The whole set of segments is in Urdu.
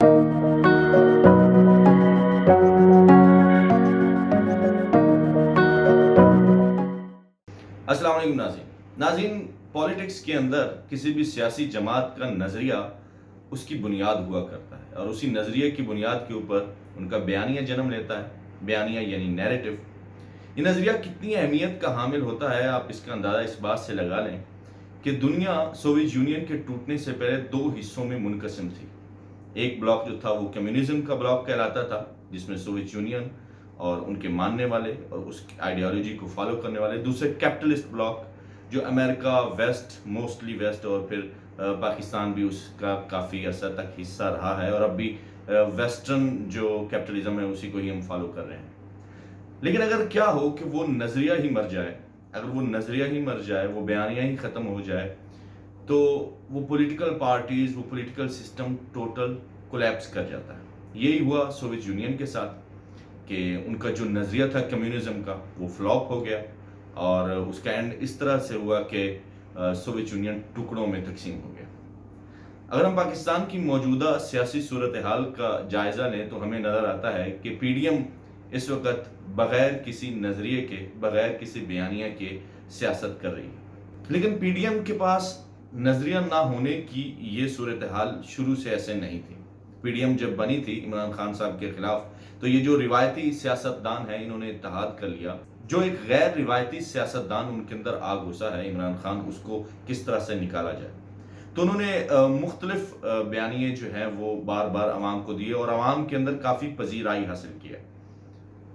السلام علیکم ناظرین پالیٹکس کے اندر کسی بھی سیاسی جماعت کا نظریہ اس کی بنیاد ہوا کرتا ہے اور اسی نظریے کی بنیاد کے اوپر ان کا بیانیہ جنم لیتا ہے. بیانیہ یعنی نیریٹو. یہ نظریہ کتنی اہمیت کا حامل ہوتا ہے آپ اس کا اندازہ اس بات سے لگا لیں کہ دنیا سوویت یونین کے ٹوٹنے سے پہلے دو حصوں میں منقسم تھی. ایک بلاک جو تھا وہ کمیونزم کا بلاک کہلاتا تھا جس میں سوویت یونین اور ان کے ماننے والے اور اس آئیڈیالوجی کو فالو کرنے والے. دوسرے کیپٹلسٹ بلاک جو امریکہ ویسٹ موسٹلی ویسٹ اور پھر پاکستان بھی اس کا کافی عرصہ تک حصہ رہا ہے اور اب بھی ویسٹرن جو کیپٹلزم ہے اسی کو ہی ہم فالو کر رہے ہیں. لیکن اگر کیا ہو کہ وہ نظریہ ہی مر جائے, اگر وہ نظریہ ہی مر جائے, وہ بیانیہ ہی ختم ہو جائے تو وہ پولیٹیکل پارٹیز, وہ پولیٹیکل سسٹم ٹوٹل کولیپس کر جاتا ہے. یہی ہوا سوویت یونین کے ساتھ کہ ان کا جو نظریہ تھا کمیونزم کا وہ فلاپ ہو گیا اور اس کا اینڈ اس طرح سے ہوا کہ سوویت یونین ٹکڑوں میں تقسیم ہو گیا. اگر ہم پاکستان کی موجودہ سیاسی صورتحال کا جائزہ لیں تو ہمیں نظر آتا ہے کہ پی ڈی ایم اس وقت بغیر کسی نظریے کے, بغیر کسی بیانیہ کے سیاست کر رہی ہے. لیکن پی ڈی ایم کے پاس نظریہ نہ ہونے کی یہ صورتحال شروع سے ایسے نہیں تھی. پی ڈی ایم جب بنی تھی عمران خان صاحب کے خلاف تو یہ جو روایتی سیاستدان ہیں انہوں نے اتحاد کر لیا. جو ایک غیر روایتی سیاستدان ان کے اندر آ گھسا ہے عمران خان, اس کو کس طرح سے نکالا جائے. تو انہوں نے مختلف بیانیے جو ہیں وہ بار بار عوام کو دیے اور عوام کے اندر کافی پذیرائی حاصل کی ہے.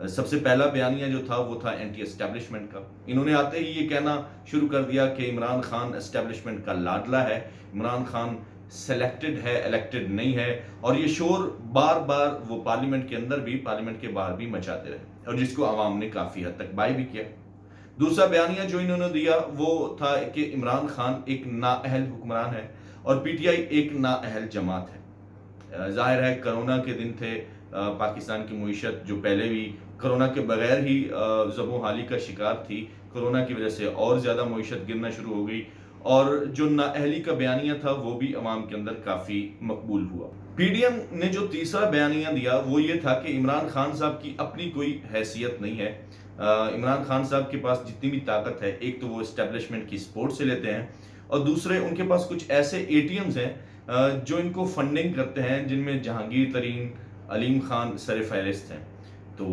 سب سے پہلا بیانیہ جو تھا وہ تھا اینٹی اسٹیبلشمنٹ کا. انہوں نے آتے ہی یہ کہنا شروع کر دیا کہ عمران خان اسٹیبلشمنٹ کا لاڈلا ہے, عمران خان سلیکٹڈ ہے, الیکٹڈ نہیں ہے. اور یہ شور بار بار وہ پارلیمنٹ کے اندر بھی, پارلیمنٹ کے باہر بھی مچاتے رہے اور جس کو عوام نے کافی حد تک بائی بھی کیا. دوسرا بیانیہ جو انہوں نے دیا وہ تھا کہ عمران خان ایک نااہل حکمران ہے اور پی ٹی آئی ایک نااہل جماعت ہے. ظاہر ہے کرونا کے دن تھے, پاکستان کی معیشت جو پہلے بھی کرونا کے بغیر ہی زب و حالی کا شکار تھی, کرونا کی وجہ سے اور زیادہ معیشت گرنا شروع ہو گئی اور جو نااہلی کا بیانیہ تھا وہ بھی عوام کے اندر کافی مقبول ہوا. پی ڈی ایم نے جو تیسرا بیانیہ دیا وہ یہ تھا کہ عمران خان صاحب کی اپنی کوئی حیثیت نہیں ہے. عمران خان صاحب کے پاس جتنی بھی طاقت ہے, ایک تو وہ اسٹیبلشمنٹ کی سپورٹ سے لیتے ہیں اور دوسرے ان کے پاس کچھ ایسے اے ٹی ایمز ہیں جو ان کو فنڈنگ کرتے ہیں, جن میں جہانگیر ترین, علیم خان سر فہرست ہیں. تو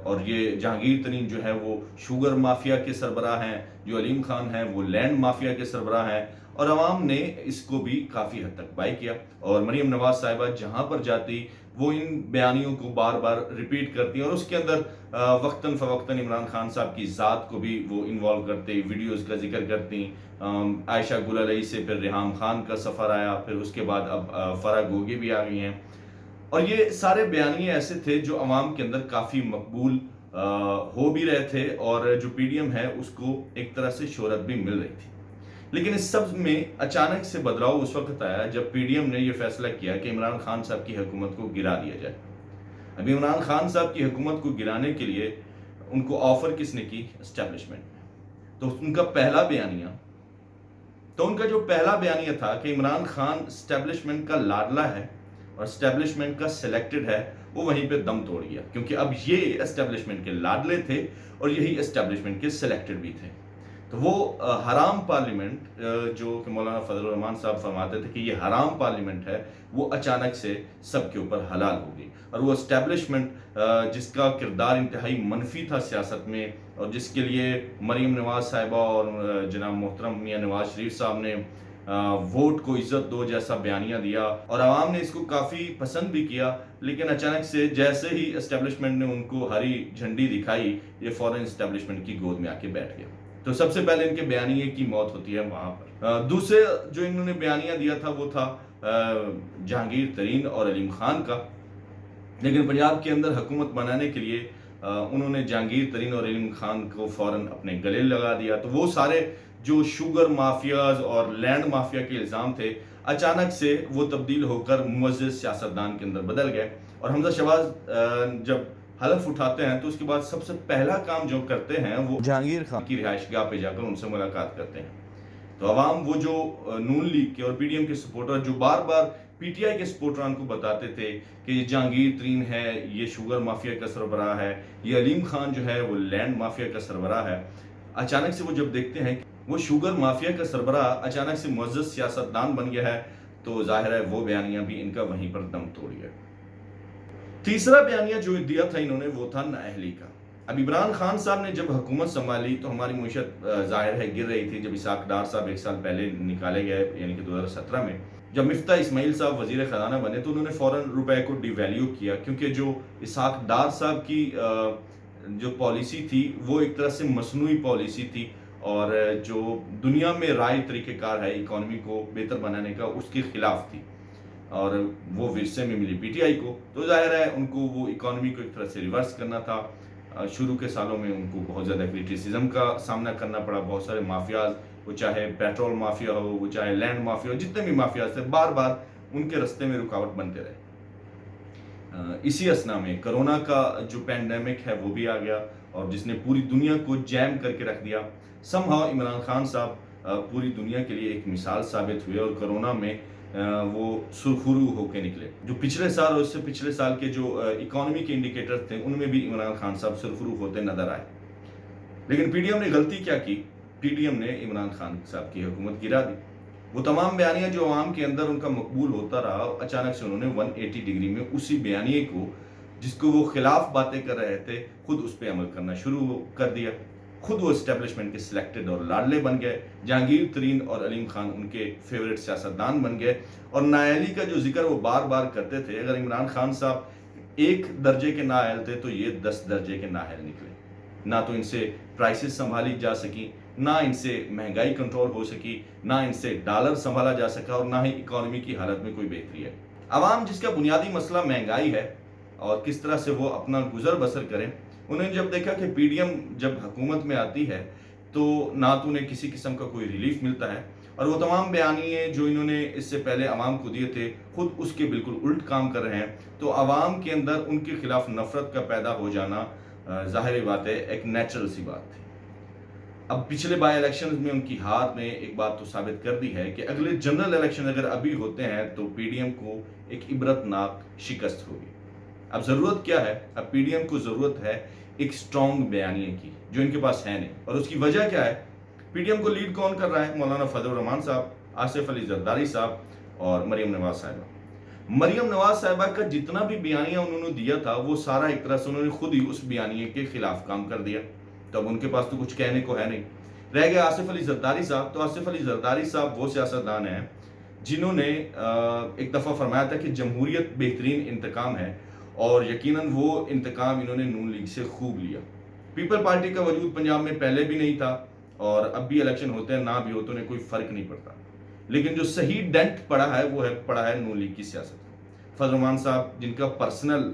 اور یہ جہانگیر ترین جو ہے وہ شوگر مافیا کے سربراہ ہیں, جو علیم خان ہیں وہ لینڈ مافیا کے سربراہ ہیں اور عوام نے اس کو بھی کافی حد تک بائی کیا. اور مریم نواز صاحبہ جہاں پر جاتی وہ ان بیانیوں کو بار بار ریپیٹ کرتی اور اس کے اندر وقتاً فوقتاً عمران خان صاحب کی ذات کو بھی وہ انوالو کرتے, ویڈیوز کا ذکر کرتی. عائشہ گل علیہ سے پھر ریحام خان کا سفر آیا, پھر اس کے بعد اب فرح گوگی بھی آ گئی ہیں. اور یہ سارے بیانیے ایسے تھے جو عوام کے اندر کافی مقبول ہو بھی رہے تھے اور جو پی ڈی ایم ہے اس کو ایک طرح سے شہرت بھی مل رہی تھی. لیکن اس سب میں اچانک سے بدلاؤ اس وقت آیا جب پی ڈی ایم نے یہ فیصلہ کیا کہ عمران خان صاحب کی حکومت کو گرا دیا جائے. ابھی عمران خان صاحب کی حکومت کو گرانے کے لیے ان کو آفر کس نے کی؟ اسٹیبلشمنٹ نے. تو ان کا پہلا بیانیہ تھا کہ عمران خان اسٹیبلشمنٹ کا لاڈلا ہے اور اسٹیبلشمنٹ کا سلیکٹڈ ہے, وہ وہیں پہ دم توڑ گیا کیونکہ اب یہ اسٹیبلشمنٹ کے لاڈلے تھے اور یہی اسٹیبلشمنٹ کے سلیکٹڈ بھی تھے. تو وہ حرام پارلیمنٹ جو کہ مولانا فضل الرحمان صاحب فرماتے تھے کہ یہ حرام پارلیمنٹ ہے, وہ اچانک سے سب کے اوپر حلال ہو گئی. اور وہ اسٹیبلشمنٹ جس کا کردار انتہائی منفی تھا سیاست میں اور جس کے لیے مریم نواز صاحبہ اور جناب محترم میاں نواز شریف صاحب نے ووٹ کو عزت دو جیسا بیانیہ دیا اور عوام نے اس کو کافی پسند بھی کیا. لیکن اچانک سے جیسے ہی اسٹیبلشمنٹ نے ان کو ہری جھنڈی دکھائی, یہ فوراً اسٹیبلشمنٹ کی گود میں آ کے بیٹھ گیا. تو سب سے پہلے ان کے بیانیے کی موت ہوتی ہے وہاں پر. دوسرے جو انہوں نے بیانیہ دیا تھا وہ تھا جہانگیر ترین اور علیم خان کا. لیکن پنجاب کے اندر حکومت بنانے کے لیے انہوں نے جہانگیر ترین اور علیم خان کو فوراً اپنے گلے لگا دیا. تو وہ سارے جو شوگر مافیاز اور لینڈ مافیا کے الزام تھے اچانک سے وہ تبدیل ہو کر معزز سیاستدان کے اندر بدل گئے. اور حمزہ شہباز جب حلف اٹھاتے ہیں تو اس کے بعد سب سے پہلا کام جو کرتے ہیں وہ جہانگیر خان کی رہائش گاہ پہ جا کر ان سے ملاقات کرتے ہیں. تو عوام وہ جو نون لیگ کے اور پی ڈی ایم کے سپورٹر جو بار بار پی ٹی آئی کے سپورٹران کو بتاتے تھے کہ یہ جہانگیر ترین ہے، یہ شوگر مافیا کا سربراہ ہے، یہ علیم خان جو ہے وہ لینڈ مافیا کا سربراہ ہے، اچانک سے وہ جب دیکھتے ہیں کہ وہ شوگر مافیا کا سربراہ اچانک سے معزز سیاستدان بن گیا ہے تو ظاہر ہے وہ بیانیہ بھی ان کا وہیں پر دم توڑ گیا۔ تیسرا بیانیہ جو دیا تھا انہوں نے وہ تھا نااہلی کا۔ اب عمران خان صاحب نے جب حکومت سنبھالی تو ہماری معیشت ظاہر ہے گر رہی تھی۔ جب اسحاق ڈار صاحب 1 سال پہلے نکالے گئے یعنی کہ 2017 میں جب مفتاح اسماعیل صاحب وزیر خزانہ بنے تو انہوں نے فوراً روپے کو ڈی ویلیو کیا، کیونکہ جو اسحاق ڈار صاحب کی جو پالیسی تھی وہ ایک طرح سے مصنوعی پالیسی تھی اور جو دنیا میں رائے طریقہ کار ہے اکانومی کو بہتر بنانے کا اس کے خلاف تھی اور وہ ورثے میں ملی پی ٹی آئی کو، تو ظاہر ہے ان کو وہ اکانومی کو ایک طرح سے ریورس کرنا تھا۔ شروع کے سالوں میں ان کو بہت زیادہ کرٹیسزم کا سامنا کرنا پڑا، بہت سارے مافیاز، وہ چاہے پیٹرول مافیا ہو، وہ چاہے لینڈ مافیا ہو، جتنے بھی مافیاز تھے بار بار ان کے رستے میں رکاوٹ بنتے رہے۔ اسی اسنا میں کرونا کا جو پینڈیمک ہے وہ بھی آ گیا اور جس نے پوری دنیا کو جیم کر کے رکھ دیا۔ سم ہاؤ عمران خان صاحب پوری دنیا کے لیے ایک مثال ثابت ہوئے اور کرونا میں وہ سرخرو ہو کے نکلے۔ جو پچھلے سال اور اس سے پچھلے سال کے جو اکانومی کے انڈیکیٹر تھے ان میں بھی عمران خان صاحب سرخرو ہوتے نظر آئے، لیکن پی ڈی ایم نے غلطی کیا کی؟ پی ڈی ایم نے عمران خان صاحب کی حکومت گرا دی۔ وہ تمام بیانیہ جو عوام کے اندر ان کا مقبول ہوتا رہا، اچانک سے انہوں نے 180 ڈگری میں اسی بیانیے کو جس کو وہ خلاف باتیں کر رہے تھے خود اس پہ عمل کرنا شروع کر دیا۔ خود وہ اسٹیبلشمنٹ کے سلیکٹڈ اور لاڈلے بن گئے، جہانگیر ترین اور علیم خان ان کے فیورٹ سیاستدان بن گئے اور نااہلی کا جو ذکر وہ بار بار کرتے تھے، اگر عمران خان صاحب 1 درجے کے نااہل تھے تو یہ 10 درجے کے نااہل نکلے۔ نہ تو ان سے پرائسز سنبھالی جا سکی، نہ ان سے مہنگائی کنٹرول ہو سکی، نہ ان سے ڈالر سنبھالا جا سکا اور نہ ہی اکانومی کی حالت میں کوئی بہتری ہے۔ عوام جس کا بنیادی مسئلہ مہنگائی ہے اور کس طرح سے وہ اپنا گزر بسر کریں، انہوں نے جب دیکھا کہ پی ڈی ایم جب حکومت میں آتی ہے تو نہ تو انہیں کسی قسم کا کوئی ریلیف ملتا ہے اور وہ تمام بیانیے جو انہوں نے اس سے پہلے عوام کو دیے تھے خود اس کے بالکل الٹ کام کر رہے ہیں، تو عوام کے اندر ان کے خلاف نفرت کا پیدا ہو جانا ظاہر بات ہے ایک نیچرل سی بات تھی۔ اب پچھلے بائی الیکشنز میں ان کی ہار نے ایک بات تو ثابت کر دی ہے کہ اگلے جنرل الیکشن اگر ابھی ہوتے ہیں تو پی ڈی ایم کو ایک عبرتناک شکست ہوگی۔ اب ضرورت کیا ہے؟ اب پی ڈی ایم کو ضرورت ہے ایک سٹرونگ بیانیے کی جو ان کے پاس ہے نہیں، اور اس کی وجہ کیا ہے؟ پی ڈی ایم کو لیڈ کون کر رہا ہے؟ مولانا فضل الرحمان صاحب، آصف علی زرداری صاحب اور مریم نواز صاحبہ۔ مریم نواز صاحبہ کا جتنا بھی بیانیہ انہوں نے دیا تھا وہ سارا ایک طرح سے انہوں نے خود ہی اس بیانیے کے خلاف کام کر دیا، تو اب ان کے پاس تو کچھ کہنے کو ہے نہیں۔ رہ گیا آصف علی زرداری صاحب، تو آصف علی زرداری صاحب وہ سیاستدان ہیں جنہوں نے ایک دفعہ فرمایا تھا کہ جمہوریت بہترین انتقام ہے، اور یقیناً وہ انتقام انہوں نے نون لیگ سے خوب لیا۔ پیپل پارٹی کا وجود پنجاب میں پہلے بھی نہیں تھا اور اب بھی الیکشن ہوتے ہیں نہ بھی ہوتے ہیں کوئی فرق نہیں پڑتا، لیکن جو صحیح ڈینٹ پڑا ہے وہ پڑا ہے نون لیگ کی سیاست۔ فضل الرحمان صاحب جن کا پرسنل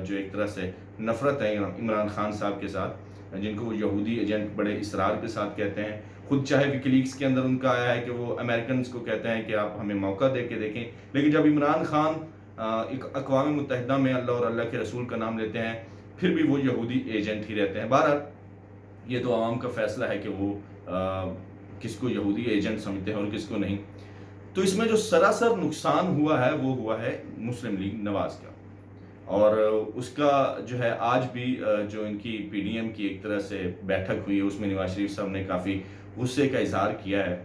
جو ایک طرح سے نفرت ہے عمران خان صاحب کے ساتھ، جن کو وہ یہودی ایجنٹ بڑے اصرار کے ساتھ کہتے ہیں، خود چاہے وکی لیکس کے اندر ان کا آیا ہے کہ وہ امریکنز کو کہتے ہیں کہ آپ ہمیں موقع دے کے دیکھیں، لیکن جب عمران خان اقوام متحدہ میں اللہ اور اللہ کے رسول کا نام لیتے ہیں پھر بھی وہ یہودی ایجنٹ ہی رہتے ہیں۔ بہرحال یہ تو عوام کا فیصلہ ہے کہ وہ کس کو یہودی ایجنٹ سمجھتے ہیں اور کس کو نہیں۔ تو اس میں جو سراسر نقصان ہوا ہے وہ ہوا ہے مسلم لیگ نواز کا، اور اس کا جو ہے آج بھی جو ان کی پی ڈی ایم کی ایک طرح سے بیٹھک ہوئی ہے اس میں نواز شریف صاحب نے کافی غصے کا اظہار کیا ہے،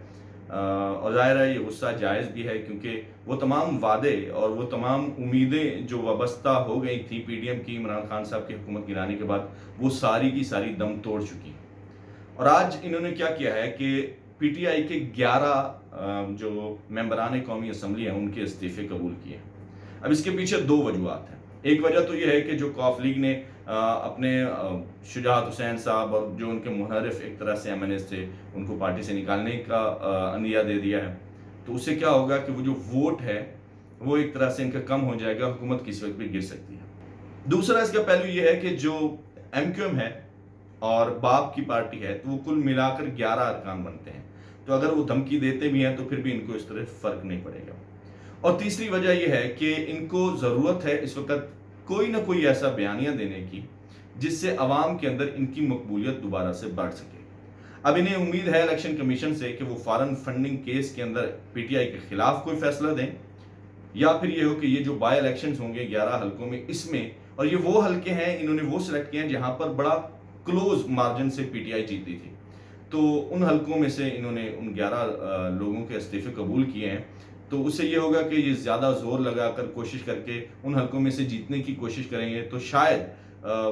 اور ظاہر ہے یہ غصہ جائز بھی ہے کیونکہ وہ تمام وعدے اور وہ تمام امیدیں جو وابستہ ہو گئی تھی پی ڈی ایم کی عمران خان صاحب کی حکومت گرانے کے بعد وہ ساری کی ساری دم توڑ چکی ہیں۔ اور آج انہوں نے کیا ہے کہ پی ٹی آئی کے 11 جو ممبران قومی اسمبلی ہیں ان کے استعفے قبول کیے۔ اب اس کے پیچھے 2 وجوہات ہیں۔ ایک وجہ تو یہ ہے کہ جو قوف لیگ نے اپنے شجاعت حسین صاحب اور جو ان کے محرف ایک طرح سے ایم این ایز تھے ان کو پارٹی سے نکالنے کا عندیہ دے دیا ہے، تو اس سے کیا ہوگا کہ وہ جو ووٹ ہے وہ ایک طرح سے ان کا کم ہو جائے گا، حکومت کسی وقت بھی گر سکتی ہے۔ دوسرا اس کا پہلو یہ ہے کہ جو ایم کیو ایم ہے اور باپ کی پارٹی ہے تو وہ کل ملا کر 11 ارکان بنتے ہیں، تو اگر وہ دھمکی دیتے بھی ہیں تو پھر بھی ان کو اس طرح فرق نہیں پڑے گا۔ اور تیسری وجہ یہ ہے کہ ان کو ضرورت ہے اس وقت کوئی نہ کوئی ایسا بیانیہ دینے کی جس سے عوام کے اندر ان کی مقبولیت دوبارہ سے بڑھ سکے۔ اب انہیں امید ہے الیکشن کمیشن سے کہ وہ فارن فنڈنگ کیس کے اندر پی ٹی آئی کے خلاف کوئی فیصلہ دیں، یا پھر یہ ہو کہ یہ جو بائی الیکشنز ہوں گے 11 حلقوں میں، اس میں، اور یہ وہ حلقے ہیں انہوں نے وہ سلیکٹ کیے ہیں جہاں پر بڑا کلوز مارجن سے پی ٹی آئی جیتی تھی، تو ان حلقوں میں سے انہوں نے ان 11 لوگوں کے استعفے قبول کیے ہیں، تو اس سے یہ ہوگا کہ یہ زیادہ زور لگا کر کوشش کر کے ان حلقوں میں سے جیتنے کی کوشش کریں گے، تو شاید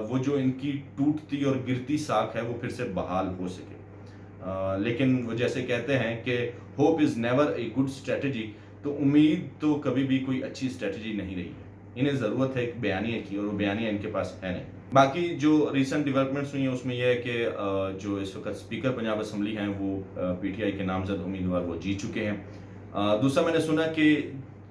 وہ جو ان کی ٹوٹتی اور گرتی ساکھ ہے وہ پھر سے بحال ہو سکے۔ لیکن وہ جیسے کہتے ہیں کہ hope is never a good strategy, تو امید تو کبھی بھی کوئی اچھی اسٹریٹجی نہیں رہی ہے، انہیں ضرورت ہے ایک بیانیے کی، اور وہ بیانیہ ان کے پاس ہے نہیں۔ باقی جو ریسنٹ ڈیولپمنٹس ہوئی ہیں اس میں یہ ہے کہ جو اس وقت اسپیکر پنجاب اسمبلی ہیں وہ پی ٹی آئی کے نامزد امیدوار وہ جیت چکے ہیں۔ دوسرا میں نے سنا کہ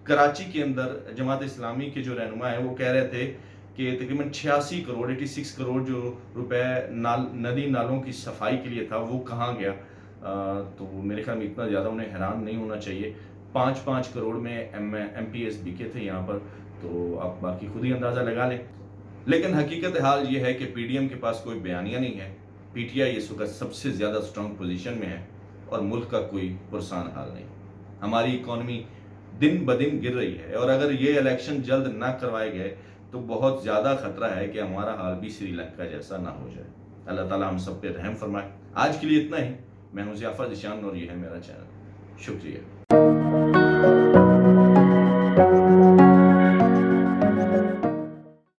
کراچی کے اندر جماعت اسلامی کے جو رہنما ہیں وہ کہہ رہے تھے کہ تقریباً 86 کروڑ 86 کروڑ جو روپے ندی نالوں کی صفائی کے لیے تھا وہ کہاں گیا، تو میرے خیال میں اتنا زیادہ انہیں حیران نہیں ہونا چاہیے۔ 5 کروڑ میں ایم پی ایس بکے تھے یہاں پر، تو آپ باقی خود ہی اندازہ لگا لیں۔ لیکن حقیقت حال یہ ہے کہ پی ڈی ایم کے پاس کوئی بیانیہ نہیں ہے، پی ٹی آئی اس وقت سب سے زیادہ اسٹرانگ پوزیشن میں ہے، اور ملک کا کوئی پرسان حال نہیں۔ ہماری اکانومی دن بدن گر رہی ہے، اور اگر یہ الیکشن جلد نہ کروائے گئے تو بہت زیادہ خطرہ ہے کہ ہمارا حال بھی سری لنکا جیسا نہ ہو جائے۔ اللہ تعالیٰ ہم سب پہ رحم فرمائے۔ آج کے لیے اتنا ہی۔ میں ہوں ضیافت ذیشان اور یہ ہے میرا چینل۔ شکریہ۔